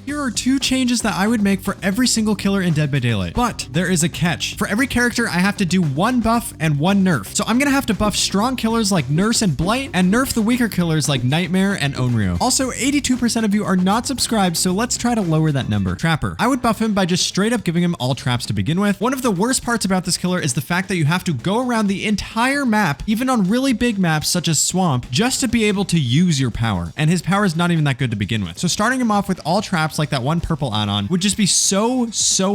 Here are 2 changes that I would make for every single killer in Dead by Daylight, but there is a catch. For every character, I have to do 1 buff and 1 nerf. So I'm gonna have to buff strong killers like Nurse and Blight and nerf the weaker killers like Nightmare and Onryo. Also, 82% of you are not subscribed, so let's try to lower that number. Trapper. I would buff him by just straight up giving him all traps to begin with. One of the worst parts about this killer is the fact that you have to go around the entire map, even on really big maps such as Swamp, just to be able to use your power. And his power is not even that good to begin with. So starting him off with all traps like that one purple add-on would just be so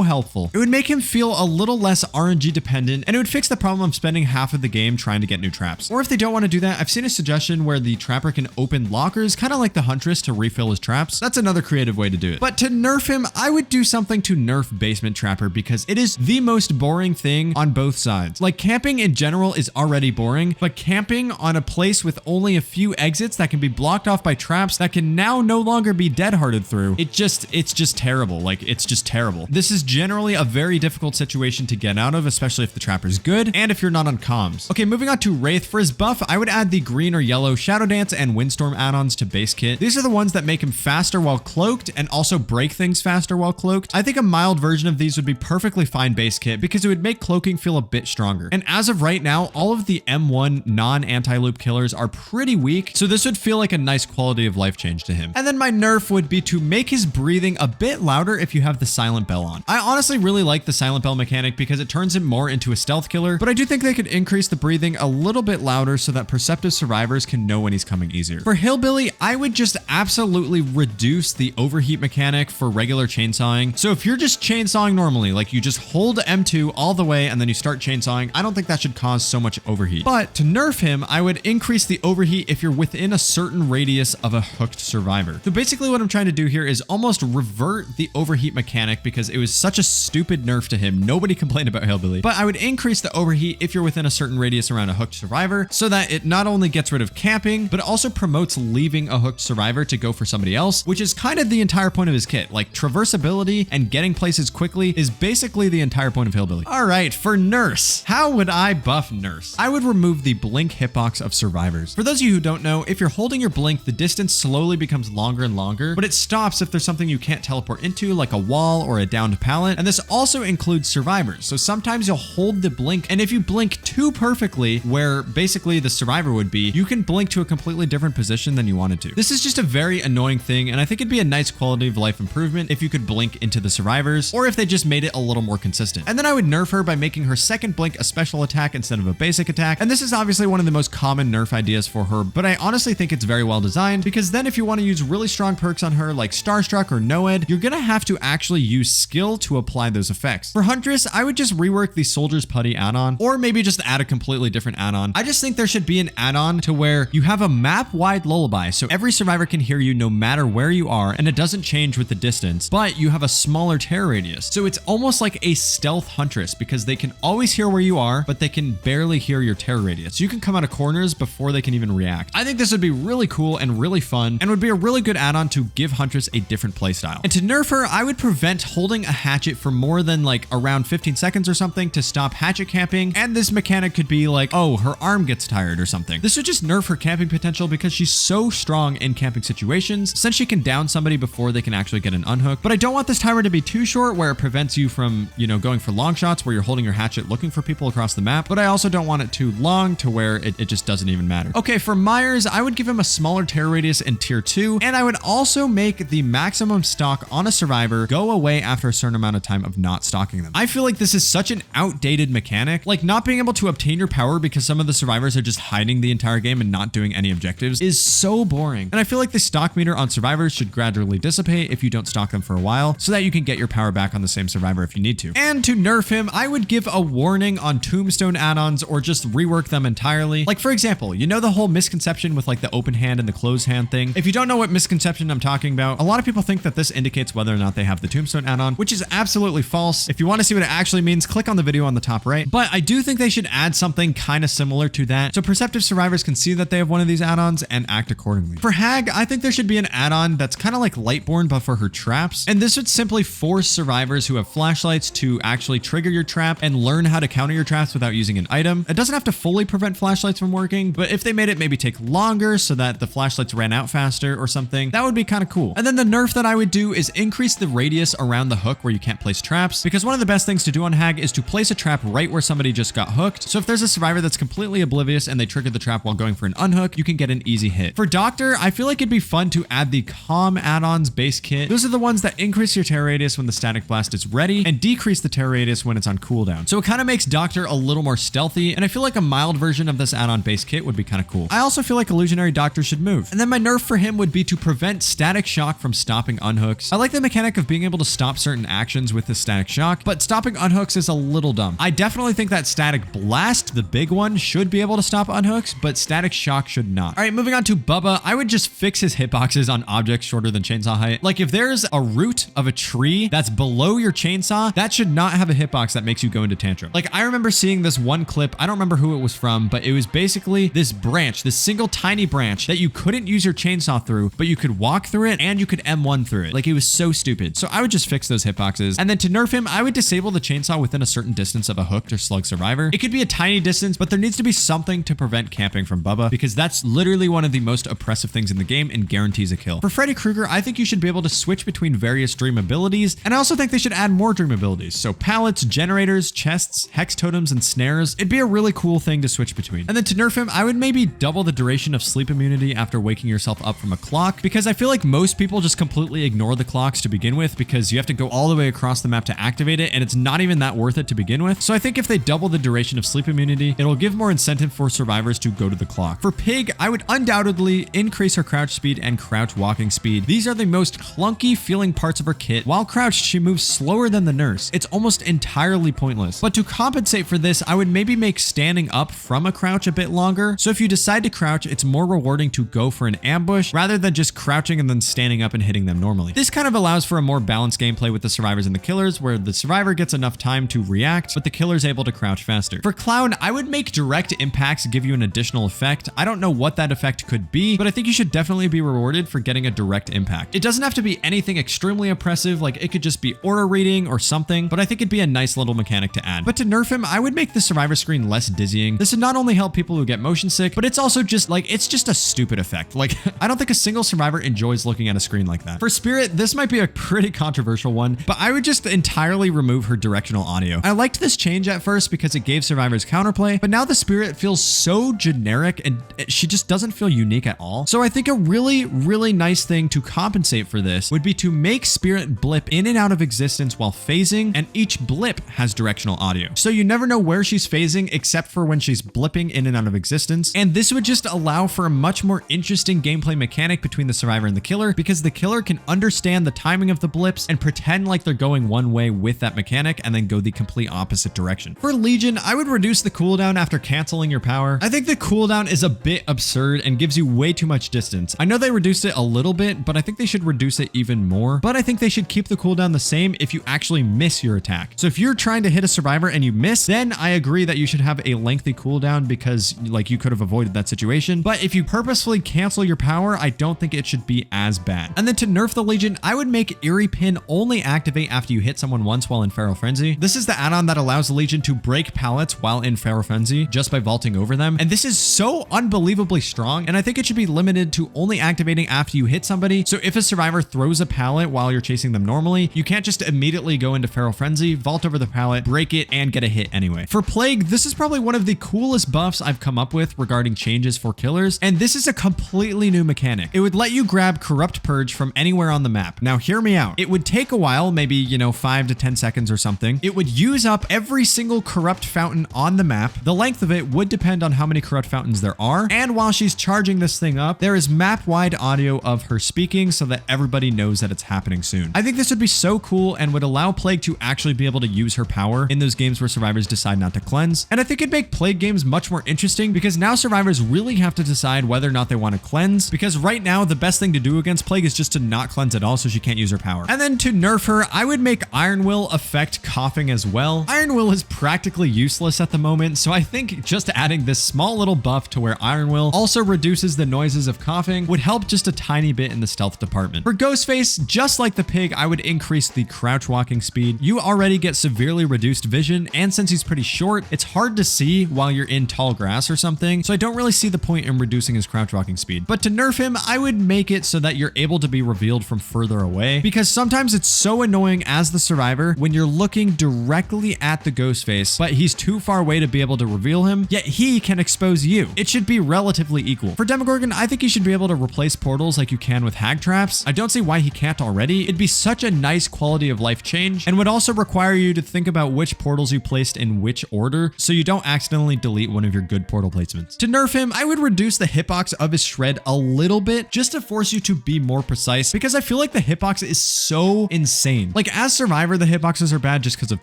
helpful. It would make him feel a little less RNG dependent, and it would fix the problem of spending half of the game trying to get new traps. Or if they don't want to do that, I've seen a suggestion where the trapper can open lockers, kind of like the Huntress, to refill his traps. That's another creative way to do it. But to nerf him, I would do something to nerf Basement Trapper because it is the most boring thing on both sides. Like, camping in general is already boring, but camping on a place with only a few exits that can be blocked off by traps that can now no longer be dead-hearted through, it's just terrible. Like, it's just terrible. This is generally a very difficult situation to get out of, especially if the trapper's good and if you're not on comms. Okay, moving on to Wraith. For his buff, I would add the green or yellow Shadow Dance and Windstorm add-ons to base kit. These are the ones that make him faster while cloaked and also break things faster while cloaked. I think a mild version of these would be perfectly fine base kit because it would make cloaking feel a bit stronger. And as of right now, all of the M1 non-anti-loop killers are pretty weak, so this would feel like a nice quality of life change to him. And then my nerf would be to make his breathing a bit louder if you have the Silent Bell on. I honestly really like the Silent Bell mechanic because it turns him more into a stealth killer, but I do think they could increase the breathing a little bit louder so that perceptive survivors can know when he's coming easier. For Hillbilly, I would just absolutely reduce the overheat mechanic for regular chainsawing. So if you're just chainsawing normally, like you just hold M2 all the way and then you start chainsawing, I don't think that should cause so much overheat. But to nerf him, I would increase the overheat if you're within a certain radius of a hooked survivor. So basically what I'm trying to do here is almost revert the overheat mechanic because it was such a stupid nerf to him. Nobody complained about Hillbilly, but I would increase the overheat if you're within a certain radius around a hooked survivor so that it not only gets rid of camping, but also promotes leaving a hooked survivor to go for somebody else, which is kind of the entire point of his kit. Like, traversability and getting places quickly is basically the entire point of Hillbilly. All right, for Nurse, how would I buff Nurse? I would remove the blink hitbox of survivors. For those of you who don't know, if you're holding your blink, the distance slowly becomes longer and longer, but it stops if there's something you can't teleport into, like a wall or a downed pallet. And this also includes survivors. So sometimes you'll hold the blink, and if you blink too perfectly, where basically the survivor would be, you can blink to a completely different position than you wanted to. This is just a very annoying thing, and I think it'd be a nice quality of life improvement if you could blink into the survivors, or if they just made it a little more consistent. And then I would nerf her by making her second blink a special attack instead of a basic attack. And this is obviously one of the most common nerf ideas for her, but I honestly think it's very well designed because then if you want to use really strong perks on her like Starstruck or Noed, you're gonna have to actually use skill to apply those effects. For Huntress, I would just rework the Soldier's Putty add-on, or maybe just add a completely different add-on. I just think there should be an add-on to where you have a map-wide lullaby, so every survivor can hear you no matter where you are, and it doesn't change with the distance, but you have a smaller terror radius. So it's almost like a stealth Huntress because they can always hear where you are, but they can barely hear your terror radius. So you can come out of corners before they can even react. I think this would be really cool and really fun, and would be a really good add-on to give Huntress a different playstyle. And to nerf her, I would prevent holding a hatchet for more than like around 15 seconds or something to stop hatchet camping, and this mechanic could be like, oh, her arm gets tired or something. This would just nerf her camping potential because she's so strong in camping situations, since she can down somebody before they can actually get an unhook. But I don't want this timer to be too short where it prevents you from, you know, going for long shots where you're holding your hatchet looking for people across the map, but I also don't want it too long to where it just doesn't even matter. Okay, for Myers, I would give him a smaller terror radius in tier 2, and I would also make the maximum stock on a survivor go away after a certain amount of time of not stalking them. I feel like this is such an outdated mechanic. Like, not being able to obtain your power because some of the survivors are just hiding the entire game and not doing any objectives is so boring. And I feel like the stock meter on survivors should gradually dissipate if you don't stalk them for a while, so that you can get your power back on the same survivor if you need to. And to nerf him, I would give a warning on tombstone add-ons or just rework them entirely. Like, for example, you know the whole misconception with like the open hand and the closed hand thing? If you don't know what misconception I'm talking about, a lot of people think that this indicates whether or not they have the tombstone add-on, which is absolutely false. If you want to see what it actually means, click on the video on the top right. But I do think they should add something kind of similar to that, so perceptive survivors can see that they have one of these add-ons and act accordingly. For Hag, I think there should be an add-on that's kind of like Lightborn, but for her traps. And this would simply force survivors who have flashlights to actually trigger your trap and learn how to counter your traps without using an item. It doesn't have to fully prevent flashlights from working, but if they made it maybe take longer so that the flashlights ran out faster or something, that would be kind of cool. And then the nerf that I would do is increase the radius around the hook where you can't place traps, because one of the best things to do on Hag is to place a trap right where somebody just got hooked. So if there's a survivor that's completely oblivious and they triggered the trap while going for an unhook, you can get an easy hit. For Doctor, I feel like it'd be fun to add the Calm add-ons base kit. Those are the ones that increase your tear radius when the static blast is ready and decrease the tear radius when it's on cooldown. So it kind of makes Doctor a little more stealthy, and I feel like a mild version of this add-on base kit would be kind of cool. I also feel like Illusionary Doctor should move. And then my nerf for him would be to prevent static shock from stopping unhooks. I like the mechanic of being able to stop certain actions with the static shock, but stopping unhooks is a little dumb. I definitely think that static blast, the big one, should be able to stop unhooks, but static shock should not. All right, moving on to Bubba, I would just fix his hitboxes on objects shorter than chainsaw height. Like if there's a root of a tree that's below your chainsaw, that should not have a hitbox that makes you go into tantrum. Like I remember seeing this one clip, I don't remember who it was from, but it was basically this branch, this single tiny branch that you couldn't use your chainsaw through, but you could walk through it and you could M1 through it. Like it was so stupid. So I would just fix those hitboxes. And then to nerf him, I would disable the chainsaw within a certain distance of a hooked or slug survivor. It could be a tiny distance, but there needs to be something to prevent camping from Bubba, because that's literally one of the most oppressive things in the game and guarantees a kill. For Freddy Krueger, I think you should be able to switch between various dream abilities, and I also think they should add more dream abilities. So pallets, generators, chests, hex totems, and snares. It'd be a really cool thing to switch between. And then to nerf him, I would maybe double the duration of sleep immunity after waking yourself up from a clock, because I feel like most people just completely ignore the clocks to begin with, because you have to go all the way across the map to activate it, and it's not even that worth it to begin with. So I think if they double the duration of sleep immunity, it'll give more incentive for survivors to go to the clock. For Pig, I would undoubtedly increase her crouch speed and crouch walking speed. These are the most clunky feeling parts of her kit. While crouched, she moves slower than the nurse. It's almost entirely pointless. But to compensate for this, I would maybe make standing up from a crouch a bit longer. So if you decide to crouch, it's more rewarding to go for an ambush rather than just crouching and then standing up and hitting them normally. This kind of allows for a more balanced gameplay with the survivors and the killers, where the survivor gets enough time to react, but the killer's able to crouch faster. For Clown, I would make direct impacts give you an additional effect. I don't know what that effect could be, but I think you should definitely be rewarded for getting a direct impact. It doesn't have to be anything extremely oppressive, like it could just be aura reading or something, but I think it'd be a nice little mechanic to add. But to nerf him, I would make the survivor screen less dizzying. This would not only help people who get motion sick, but it's also just like, it's just a stupid effect. Like, I don't think a single survivor enjoys looking at a screen like that. For Spirit, this might be a pretty controversial one, but I would just entirely remove her directional audio. I liked this change at first because it gave survivors counterplay, but now the Spirit feels so generic and she just doesn't feel unique at all. So I think a really nice thing to compensate for this would be to make Spirit blip in and out of existence while phasing, and each blip has directional audio. So you never know where she's phasing except for when she's blipping in and out of existence. And this would just allow for a much more interesting gameplay mechanic between the survivor and the killer, because the killer can understand the timing of the blips and pretend like they're going one way with that mechanic and then go the complete opposite direction. For Legion, I would reduce the cooldown after canceling your power. I think the cooldown is a bit absurd and gives you way too much distance. I know they reduced it a little bit, but I think they should reduce it even more. But I think they should keep the cooldown the same if you actually miss your attack. So if you're trying to hit a survivor and you miss, then I agree that you should have a lengthy cooldown, because like you could have avoided that situation. But if you purposefully cancel your power, I don't think it should be as bad. And then to nerf the Legion, I would make Eerie Pin only activate after you hit someone once while in Feral Frenzy. This is the add-on that allows the Legion to break pallets while in Feral Frenzy just by vaulting over them. And this is so unbelievably strong, and I think it should be limited to only activating after you hit somebody. So if a survivor throws a pallet while you're chasing them normally, you can't just immediately go into Feral Frenzy, vault over the pallet, break it, and get a hit anyway. For Plague, this is probably one of the coolest buffs I've come up with regarding changes for killers, and this is a completely new mechanic. It would let you grab Corrupt Purge from anywhere on the map. Now hear me out. It would take a while, maybe, 5 to 10 seconds or something. It would use up every single corrupt fountain on the map. The length of it would depend on how many corrupt fountains there are, and while she's charging this thing up, there is map-wide audio of her speaking so that everybody knows that it's happening soon. I think this would be so cool and would allow Plague to actually be able to use her power in those games where survivors decide not to cleanse. And I think it'd make Plague games much more interesting, because now survivors really have to decide whether or not they want to cleanse, because right now the best thing to do against Plague is just to not cleanse at all so she can't use her power. And then to nerf her, I would make Iron Will affect coughing as well. Iron Will is practically useless at the moment, so I think just adding this small little buff to where Iron Will also reduces the noises of coughing would help just a tiny bit in the stealth department. For Ghostface, just like the Pig, I would increase the crouch walking speed. You already get severely reduced vision, and since he's pretty short, it's hard to see while you're in tall grass or something, so I don't really see the point in reducing his crouch walking speed. But to nerf him, I would make it so that you're able to be revealed revealed from further away, because sometimes it's so annoying as the survivor when you're looking directly at the Ghostface, but he's too far away to be able to reveal him, yet he can expose you. It should be relatively equal. For Demogorgon, I think he should be able to replace portals like you can with hag traps. I don't see why he can't already. It'd be such a nice quality of life change, and would also require you to think about which portals you placed in which order so you don't accidentally delete one of your good portal placements. To nerf him, I would reduce the hitbox of his shred a little bit just to force you to be more precise, because I feel like the hitbox is so insane. Like as survivor, the hitboxes are bad just because of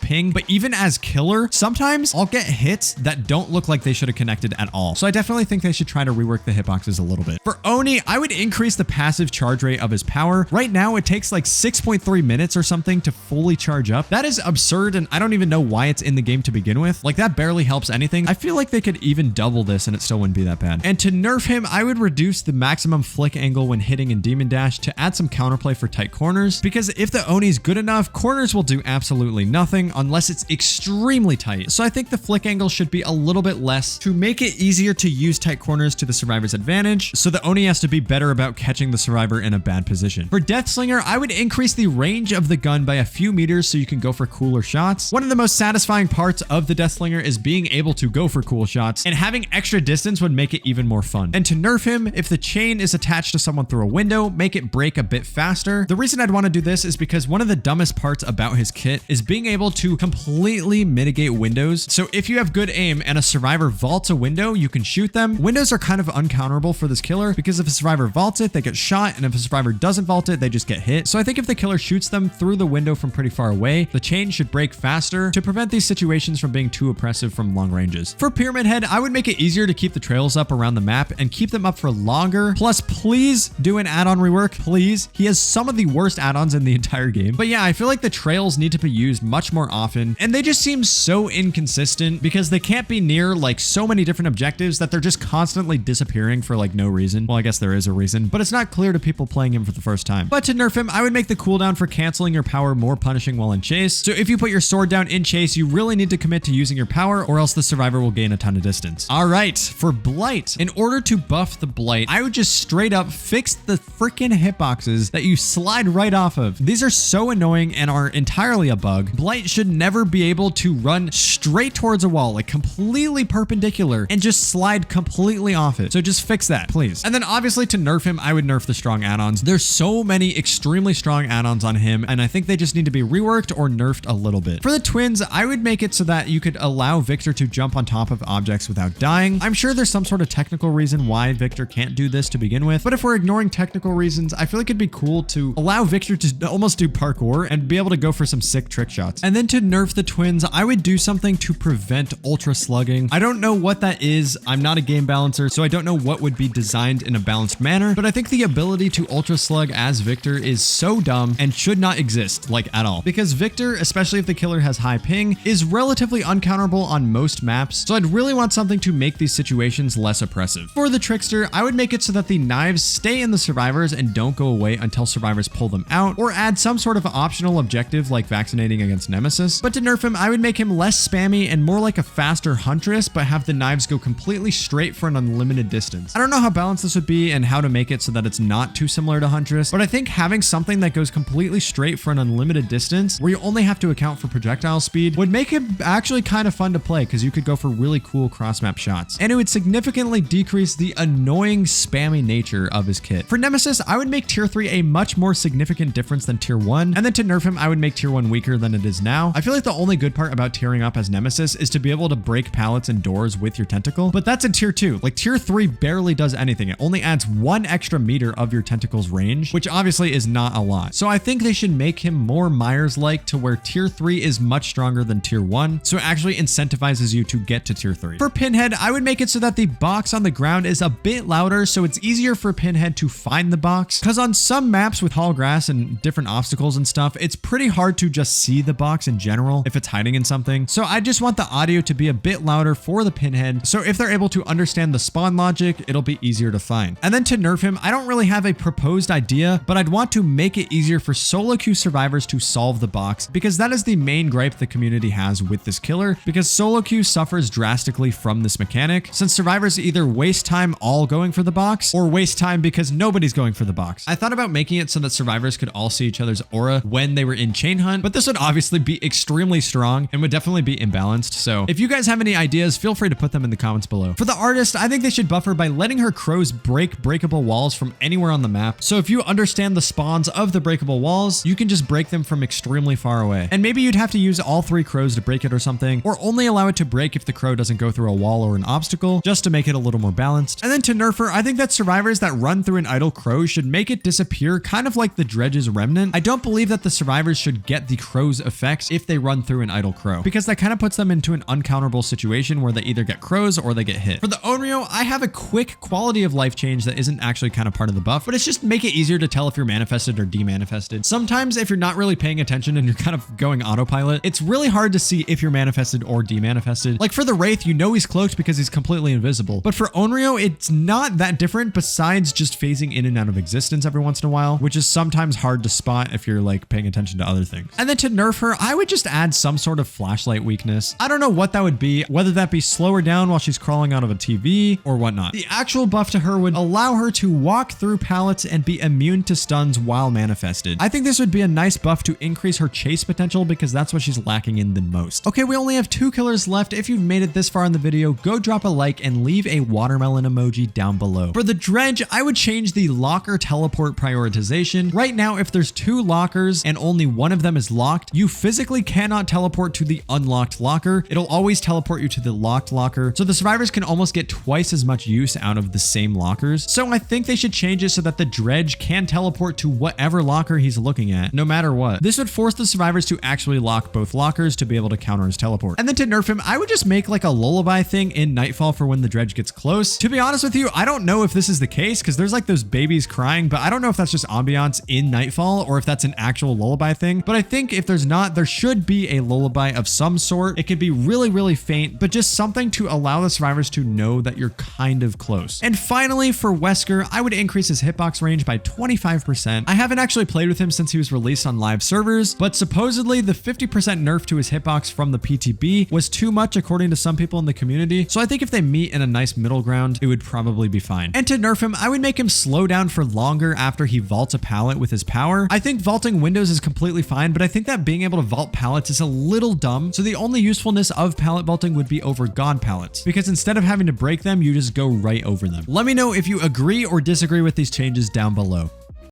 ping, but even as killer, sometimes I'll get hits that don't look like they should have connected at all. So I definitely think they should try to rework the hitboxes a little bit. For Oni, I would increase the passive charge rate of his power. Right now, it takes like 6.3 minutes or something to fully charge up. That is absurd, and I don't even know why it's in the game to begin with. Like that barely helps anything. I feel like they could even double this and it still wouldn't be that bad. And to nerf him, I would reduce the maximum flick angle when hitting in Demon Dash to add some counterplay for tight corners, because if the Oni's good enough, corners will do absolutely nothing unless it's extremely tight. So I think the flick angle should be a little bit less to make it easier to use tight corners to the survivor's advantage, so the Oni has to be better about catching the survivor in a bad position. For Deathslinger, I would increase the range of the gun by a few meters so you can go for cooler shots. One of the most satisfying parts of the Deathslinger is being able to go for cool shots, and having extra distance would make it even more fun. And to nerf him, if the chain is attached to someone through a window, make it break a bit faster. The reason I'd want to do this is because one of the dumbest parts about his kit is being able to completely mitigate windows. So if you have good aim and a survivor vaults a window, you can shoot them. Windows are kind of uncounterable for this killer, because if a survivor vaults it, they get shot, and if a survivor doesn't vault it, they just get hit. So I think if the killer shoots them through the window from pretty far away, the chain should break faster to prevent these situations from being too oppressive from long ranges. For Pyramid Head, I would make it easier to keep the trails up around the map and keep them up for longer. Plus, please do an add-on rework, please. He has some of the worst add-ons in the entire game. But yeah, I feel like the trails need to be used much more often, and they just seem so inconsistent because they can't be near like so many different objectives that they're just constantly disappearing for like no reason. Well, I guess there is a reason, but it's not clear to people playing him for the first time. But to nerf him, I would make the cooldown for canceling your power more punishing while in chase. So if you put your sword down in chase, you really need to commit to using your power, or else the survivor will gain a ton of distance. All right, for Blight, in order to buff the Blight, I would just straight up fix the freaking hitboxes that you slide right off of. These are so annoying and are entirely a bug. Blight should never be able to run straight towards a wall, like completely perpendicular, and just slide completely off it. So just fix that, please. And then obviously to nerf him, I would nerf the strong add-ons. There's so many extremely strong add-ons on him, and I think they just need to be reworked or nerfed a little bit. For the twins, I would make it so that you could allow Victor to jump on top of objects without dying. I'm sure there's some sort of technical reason why Victor can't do this to begin with, but if we're ignoring technical reasons, I feel like it'd be cool to allow Victor to almost do parkour and be able to go for some sick trick shots. And then to nerf the twins, I would do something to prevent ultra slugging. I don't know what that is. I'm not a game balancer, so I don't know what would be designed in a balanced manner, but I think the ability to ultra slug as Victor is so dumb and should not exist, like at all. Because Victor, especially if the killer has high ping, is relatively uncounterable on most maps, so I'd really want something to make these situations less oppressive. For the Trickster, I would make it so that the knives stay in the survivors and don't go away until survivors pull them out, or add some sort of optional objective like vaccinating against Nemesis. But to nerf him, I would make him less spammy and more like a faster Huntress, but have the knives go completely straight for an unlimited distance. I don't know how balanced this would be and how to make it so that it's not too similar to Huntress, but I think having something that goes completely straight for an unlimited distance, where you only have to account for projectile speed, would make it actually kind of fun to play, because you could go for really cool cross-map shots. And it would significantly decrease the annoying spammy nature of his kit. For Nemesis, I would make tier 3 a much more significant difference than tier 1, and then to nerf him, I would make tier 1 weaker than it is now. I feel like the only good part about tiering up as Nemesis is to be able to break pallets and doors with your tentacle, but that's in tier 2. Like tier 3 barely does anything. It only adds 1 extra meter of your tentacle's range, which obviously is not a lot. So I think they should make him more Myers-like, to where tier 3 is much stronger than tier 1, so it actually incentivizes you to get to tier 3. For Pinhead, I would make it so that the box on the ground is a bit louder, so it's easier for Pinhead to find the box, because on some maps with tall grass and different obstacles and stuff, it's pretty hard to just see the box in general if it's hiding in something. So I just want the audio to be a bit louder for the Pinhead, so if they're able to understand the spawn logic, it'll be easier to find. And then to nerf him, I don't really have a proposed idea, but I'd want to make it easier for solo queue survivors to solve the box, because that is the main gripe the community has with this killer, because solo queue suffers drastically from this mechanic, since survivors either waste time all going for the box, or waste time because nobody's going for the box. I thought about making it so that survivors could all see each other's aura when they were in chain hunt, but this would obviously be extremely strong and would definitely be imbalanced. So if you guys have any ideas, feel free to put them in the comments below. For the artist, I think they should buff her by letting her crows break breakable walls from anywhere on the map. So if you understand the spawns of the breakable walls, you can just break them from extremely far away. And maybe you'd have to use all 3 crows to break it or something, or only allow it to break if the crow doesn't go through a wall or an obstacle, just to make it a little more balanced. And then to nerf her, I think that survivors that run through an idle crow should make it disappear, kind of like the Dredge's remnant. I don't believe that the survivors should get the crow's effects if they run through an idle crow, because that kind of puts them into an uncounterable situation where they either get crows or they get hit. For the Onryo, I have a quick quality of life change that isn't actually kind of part of the buff, but it's just make it easier to tell if you're manifested or demanifested. Sometimes if you're not really paying attention and you're kind of going autopilot, it's really hard to see if you're manifested or demanifested. Like for the Wraith, you know he's cloaked because he's completely invisible. But for Onryo, it's not that different besides just phasing in and out of existence every once in a while, which is sometimes hard to spot if you're like paying attention to other things. And then to nerf her, I would just add some sort of flashlight weakness. I don't know what that would be, whether that be slow her down while she's crawling out of a TV or whatnot. The actual buff to her would allow her to walk through pallets and be immune to stuns while manifested. I think this would be a nice buff to increase her chase potential because that's what she's lacking in the most. Okay, we only have 2 killers left. If you've made it this far in the video, go drop a like and leave a watermelon emoji down below. For the Dredge, I would change the locker teleport prioritization. Right now, if there's 2 lockers and only one of them is locked, you physically cannot teleport to the unlocked locker. It'll always teleport you to the locked locker. So the survivors can almost get twice as much use out of the same lockers. So I think they should change it so that the Dredge can teleport to whatever locker he's looking at, no matter what. This would force the survivors to actually lock both lockers to be able to counter his teleport. And then to nerf him, I would just make like a lullaby thing in Nightfall for when the Dredge gets close. To be honest with you, I don't know if this is the case because there's like those babies crying, but I don't know if that's just ambiance in Nightfall or if that's an actual lullaby thing. But I think if there's not, there should be a lullaby of some sort. It could be really, really faint, but just something to allow the survivors to know that you're kind of close. And finally, for Wesker, I would increase his hitbox range by 25%. I haven't actually played with him since he was released on live servers, but supposedly the 50% nerf to his hitbox from the PTB was too much according to some people in the community. So I think if they meet in a nice middle ground, it would probably be fine. And to nerf him, I would make him slow down for longer after he vaults a pallet with his power. I think vaulting windows is completely fine, but I think that being able to vault pallets is a little dumb. So the only usefulness of pallet vaulting would be over god pallets, because instead of having to break them, you just go right over them. Let me know if you agree or disagree with these changes down below.